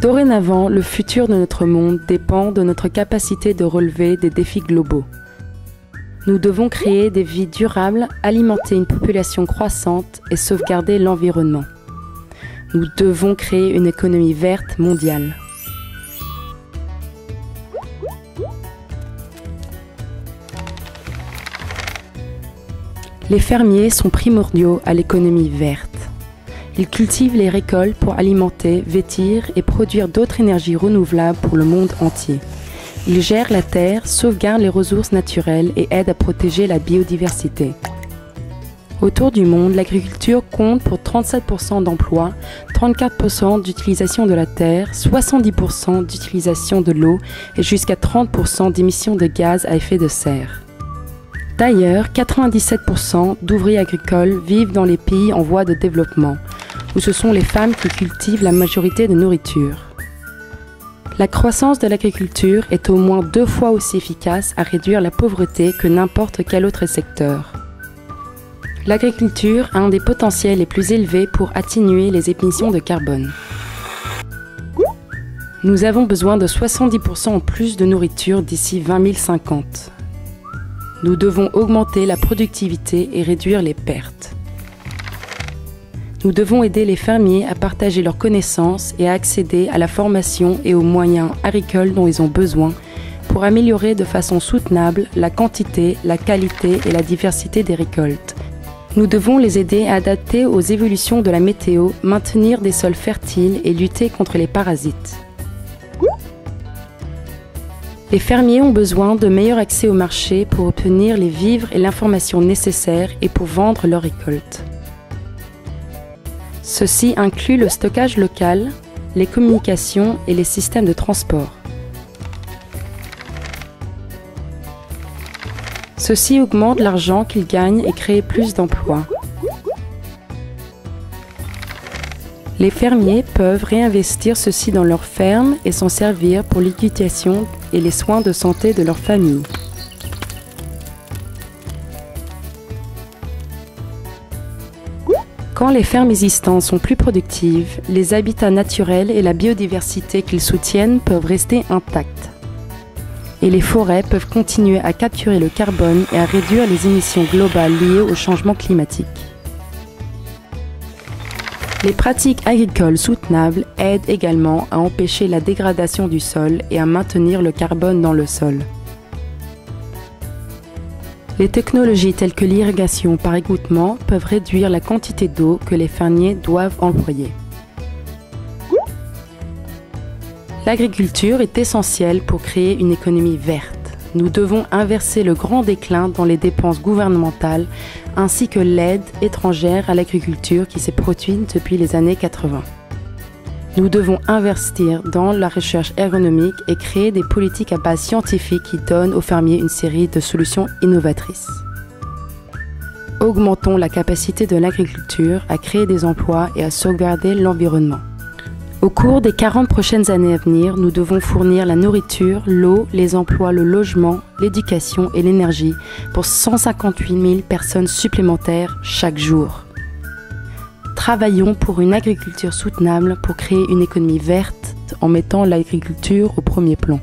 Dorénavant, le futur de notre monde dépend de notre capacité de relever des défis globaux. Nous devons créer des vies durables, alimenter une population croissante et sauvegarder l'environnement. Nous devons créer une économie verte mondiale. Les fermiers sont primordiaux à l'économie verte. Ils cultivent les récoltes pour alimenter, vêtir et produire d'autres énergies renouvelables pour le monde entier. Ils gèrent la terre, sauvegardent les ressources naturelles et aident à protéger la biodiversité. Autour du monde, l'agriculture compte pour 37% d'emplois, 34% d'utilisation de la terre, 70% d'utilisation de l'eau et jusqu'à 30% d'émissions de gaz à effet de serre. D'ailleurs, 97% d'ouvriers agricoles vivent dans les pays en voie de développement, où ce sont les femmes qui cultivent la majorité de nourriture. La croissance de l'agriculture est au moins 2 fois aussi efficace à réduire la pauvreté que n'importe quel autre secteur. L'agriculture a un des potentiels les plus élevés pour atténuer les émissions de carbone. Nous avons besoin de 70% en plus de nourriture d'ici 2050. Nous devons augmenter la productivité et réduire les pertes. Nous devons aider les fermiers à partager leurs connaissances et à accéder à la formation et aux moyens agricoles dont ils ont besoin pour améliorer de façon soutenable la quantité, la qualité et la diversité des récoltes. Nous devons les aider à adapter aux évolutions de la météo, maintenir des sols fertiles et lutter contre les parasites. Les fermiers ont besoin de meilleur accès au marché pour obtenir les vivres et l'information nécessaires et pour vendre leurs récoltes. Ceci inclut le stockage local, les communications et les systèmes de transport. Ceci augmente l'argent qu'ils gagnent et crée plus d'emplois. Les fermiers peuvent réinvestir ceci dans leurs fermes et s'en servir pour l'éducation et les soins de santé de leur famille. Quand les fermes existantes sont plus productives, les habitats naturels et la biodiversité qu'ils soutiennent peuvent rester intacts. Et les forêts peuvent continuer à capturer le carbone et à réduire les émissions globales liées au changement climatique. Les pratiques agricoles soutenables aident également à empêcher la dégradation du sol et à maintenir le carbone dans le sol. Les technologies telles que l'irrigation par égouttement peuvent réduire la quantité d'eau que les fermiers doivent employer. L'agriculture est essentielle pour créer une économie verte. Nous devons inverser le grand déclin dans les dépenses gouvernementales ainsi que l'aide étrangère à l'agriculture qui s'est produite depuis les années 80. Nous devons investir dans la recherche ergonomique et créer des politiques à base scientifique qui donnent aux fermiers une série de solutions innovatrices. Augmentons la capacité de l'agriculture à créer des emplois et à sauvegarder l'environnement. Au cours des 40 prochaines années à venir, nous devons fournir la nourriture, l'eau, les emplois, le logement, l'éducation et l'énergie pour 158 000 personnes supplémentaires chaque jour. Travaillons pour une agriculture soutenable pour créer une économie verte en mettant l'agriculture au premier plan.